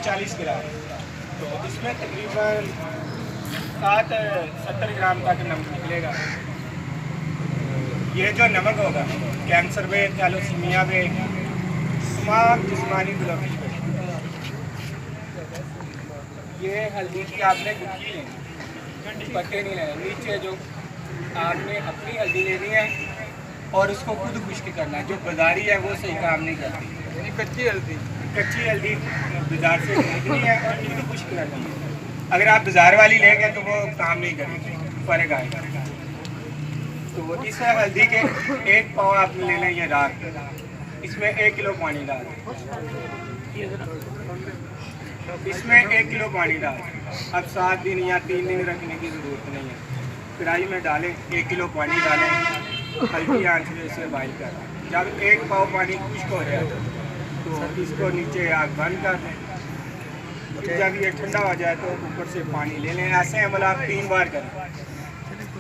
40 ग्राम। तो इसमें तकरीबन 60-70 ग्राम तक नमक निकलेगा। ये जो नमक होगा कैंसर पे, थैलोसीमिया पे, तमाम जिस्मानी बुलंदी पे। ये हल्दी की आपने गुठली लेनी, पत्ते नहीं लेने। नीचे जो आपने अपनी हल्दी लेनी है और उसको खुद खुश्क करना है। जो बाजारी है वो सही काम नहीं करती, यानी कच्ची हल्दी बाजार से खरीदनी है और खुद खुश्क करनी है। अगर आप बाजार वाली लेंगे तो वो काम नहीं करेगी, फ़र्क आएगा। तो इस हल्दी के 1 पाव आप ले लें ये रात, इसमें 1 किलो पानी डाल, इसमें 1 किलो पानी डाल। अब 7 दिन या 3 दिन रखने की ज़रूरत नहीं है। कढ़ाई में डालें, 1 किलो पानी डालें, हल्की आंच में इसे बॉइल करें। जब 1 पाव पानी खुश्क हो जाए तो इसको नीचे आग बंद कर दें। जब ये ठंडा हो जाए तो ऊपर से पानी ले लें। ऐसे अमल आप 3 बार करें।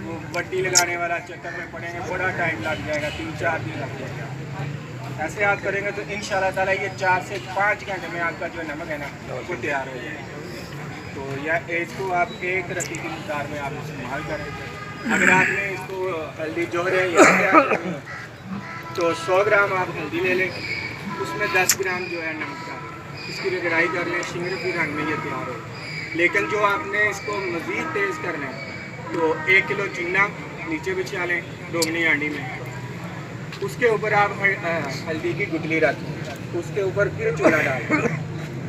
वो बट्टी लगाने वाला चक्कर में पड़ेंगे, बड़ा टाइम लग जाएगा, 3-4 दिन लग जाएगा। ऐसे आप करेंगे तो इंशाल्लाह ताला ये 4 से 5 घंटे में आपका जो नमक है ना वो तैयार हो जाएगा। तो यह इसको आप 1 रत्ती की मिक़दार में आप इस्तेमाल करें। अगर आपने इसको हल्दी जोड़े या तो 100 ग्राम आप हल्दी ले लें, उसमें 10 ग्राम जो है नमक का, इसकी रगड़ाई कर लें, शिंगरी रंग में ये तैयार हो। लेकिन जो आपने इसको मज़ीद तेज़ करना है तो 1 किलो चूना नीचे बिछा लें रोगनी हांडी में, उसके ऊपर आप हल्दी की गुठली रखें, उसके ऊपर फिर चूना डालें।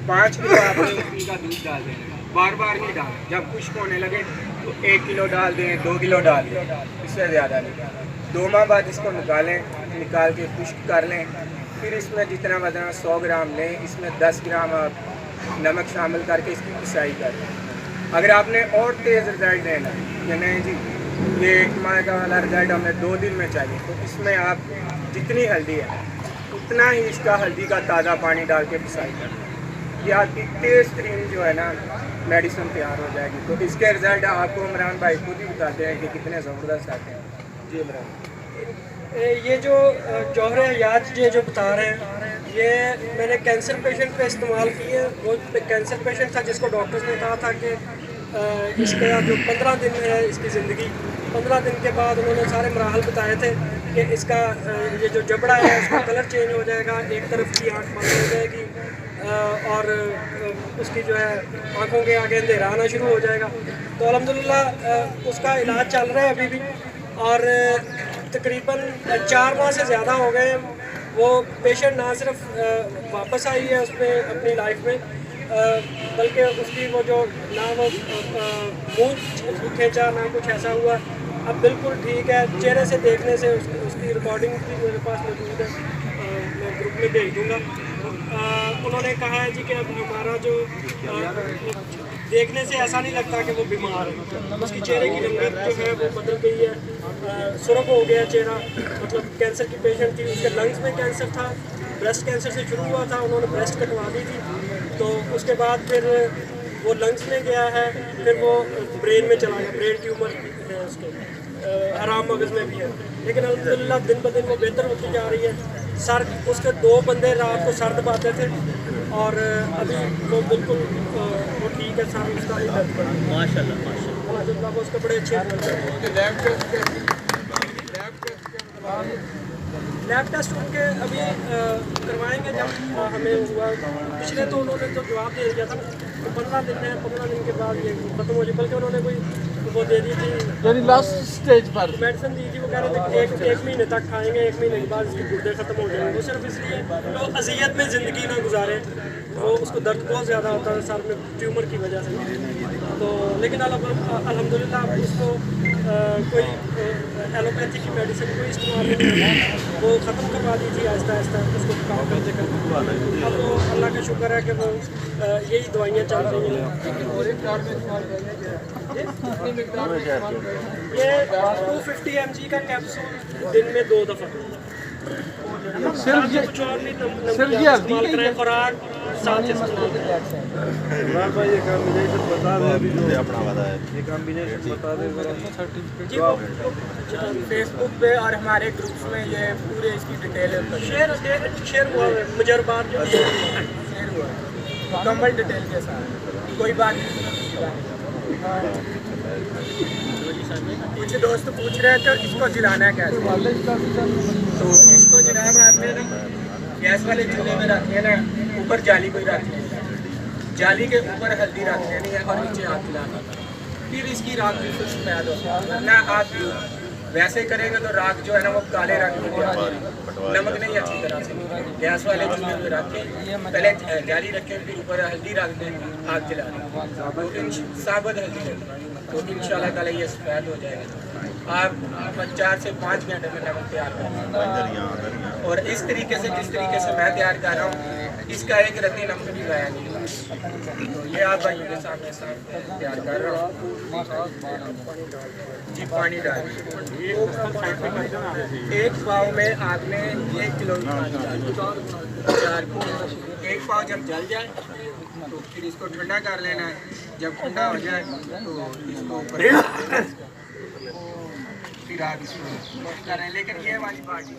5 किलो आपने इसी का दूध डाल दें, बार बार नहीं डालें। जब खुश्क होने लगे तो 1 किलो डाल दें, 2 किलो डाल दें, इससे ज़्यादा नहीं। 2 माह बाद इसको निकाल के खुश्क कर लें। फिर इसमें जितना वजन 100 ग्राम लें, इसमें 10 ग्राम आप नमक शामिल करके इसकी पिसाई कर लें। अगर आपने और तेज़ रिजल्ट देना है कि नहीं जी ये 1 माह का वाला रिजल्ट हमें 2 दिन में चाहिए, तो इसमें आप जितनी हल्दी है उतना ही इसका हल्दी का ताज़ा पानी डाल के पिसाई कर लें। ये आपकी तेज़ तरीन जो है ना मेडिसिन तैयार हो जाएगी। तो इसके रिजल्ट आपको इमरान भाई खुद ही बताते हैं कि कितने ज़बरदस्त आते हैं। जी इमरान, ये जो जौहर हयात ये जो बता रहे हैं, ये मैंने कैंसर पेशेंट पे इस्तेमाल किए। वो कैंसर पेशेंट था जिसको डॉक्टर्स ने कहा था कि इसका जो 15 दिन है इसकी ज़िंदगी, 15 दिन के बाद उन्होंने सारे मराहल बताए थे कि इसका ये जो जबड़ा है उसका कलर चेंज हो जाएगा, एक तरफ की आँख बंद हो जाएगी और उसकी जो है आँखों के आगे अंधेरा आना शुरू हो जाएगा। तो अल्हम्दुलिल्लाह उसका इलाज चल रहा है अभी भी, और तकरीबन 4 माह से ज़्यादा हो गए हैं। वो पेशेंट ना सिर्फ वापस आई है उसमें अपनी लाइफ में, बल्कि उसकी वो जो ना वो मुँह खींचा ना कुछ ऐसा हुआ, अब बिल्कुल ठीक है। चेहरे से देखने से उसकी रिकॉर्डिंग भी मेरे पास मौजूद है, मैं ग्रुप में भेज दूँगा। उन्होंने कहा है जी कि अब हमारा जो देखने से ऐसा नहीं लगता कि वो बीमार है, उसकी चेहरे की रंगत जो है वो बदल गई है, सुर्ख हो गया चेहरा। मतलब कैंसर की पेशेंट थी, उसके लंग्स में कैंसर था, ब्रेस्ट कैंसर से शुरू हुआ था, उन्होंने ब्रेस्ट कटवा दी थी। तो उसके बाद फिर वो लंग्स में गया है, फिर वो ब्रेन में चला गया, ब्रेन ट्यूमर है उसके, आराम मगज़ में भी है। लेकिन अल्हम्दुलिल्लाह दिन ब दिन वो बेहतर होती जा रही है। सर उसके 2 बंदे रात को सर दबाते थे और अभी वो बिल्कुल वो ठीक है, सर उसका नहीं दर्द पड़ा माशाल्लाह माशाल्लाह। वो उसके बड़े अच्छे लैब टेस्ट उनके अभी करवाएंगे जब हमें हुआ। पिछले तो उन्होंने तो जवाब दे दिया था तो 15 दिन है, 15 दिन के बाद ये खत्म हो जाए। बल्कि उन्होंने कोई वो दे दी थी लास्ट स्टेज पर मेडिसिन दी थी, वो कह रहे थे 1 महीने तक खाएंगे, 1 महीने के बाद इसके गुर्दे ख़त्म हो जाएंगे। वो सिर्फ इसलिए तो अज़ियत में ज़िंदगी ना गुजारे, वो उसको दर्द बहुत ज़्यादा होता है सर में ट्यूमर की वजह से। तो लेकिन अल्हम्दुलिल्लाह उसको कोई एलोपैथी की मेडिसिन कोई इस्तेमाल नहीं किया, वो ख़त्म करवा दी थी आहिस्ता आहिस्ता उसको काम करते करते। अब तो अल्लाह का शुक्र है कि वो यही दवाइयाँ चल रही हैं। ये 250 mg का कैप्सूल दिन में 2 दफ़ा कुछ और नहीं इस्तेमाल करें, खुराक साथ इस्तेमाल इमरान भाई ये कॉम्बिनेशन बता दें, अभी जो अपना वादा है ये कॉम्बिनेशन बता दें जी। वो फेसबुक पे और हमारे ग्रुप्स में ये पूरे इसकी डिटेल शेयर हुआ है मुजरबात जो शेयर हुआ है। मुकम्मल डिटेल के साथ, कोई बात नहीं। कुछ दोस्त पूछ रहे थे इसको जलाना है कैसे, तो इसको जनाब आपने ना गैस वाले चूल्हे में रखनी है ना, ऊपर जाली कोई रखनी है, जाली के ऊपर हल्दी रख देनी है और नीचे आग खिलाना, फिर इसकी राख बिल्कुल सफेद हो, वरना आप वैसे करेंगे तो राख जो है ना वो काले रंग की हो जाएगी, नमक नहीं अच्छी तरह से। गैस वाले चूल्हे में रख के पहले जाली रखें, फिर ऊपर हल्दी रख दें, आग जला दें, साबुत हल्दी रखें, तो इंशाल्लाह ताला ये सफेद हो जाएगा। आप 4 से 5 घंटे में नमक तैयार करें। और इस तरीके से जिस तरीके से मैं तैयार कर रहा हूँ, इसका एक रत्ती नमक भी गाया नहीं। तो ये आप भाइयों के सामने तैयार कर रहा हूँ जी। पानी डाल, एक पाव में आपने 1 किलो पानी डाल, 4 एक पाव जब जल जाए तो फिर इसको ठंडा कर लेना है। जब ठंडा हो जाए तो इसको ऊपर फिर आप इसको करें, लेकिन ये वाली पार्टी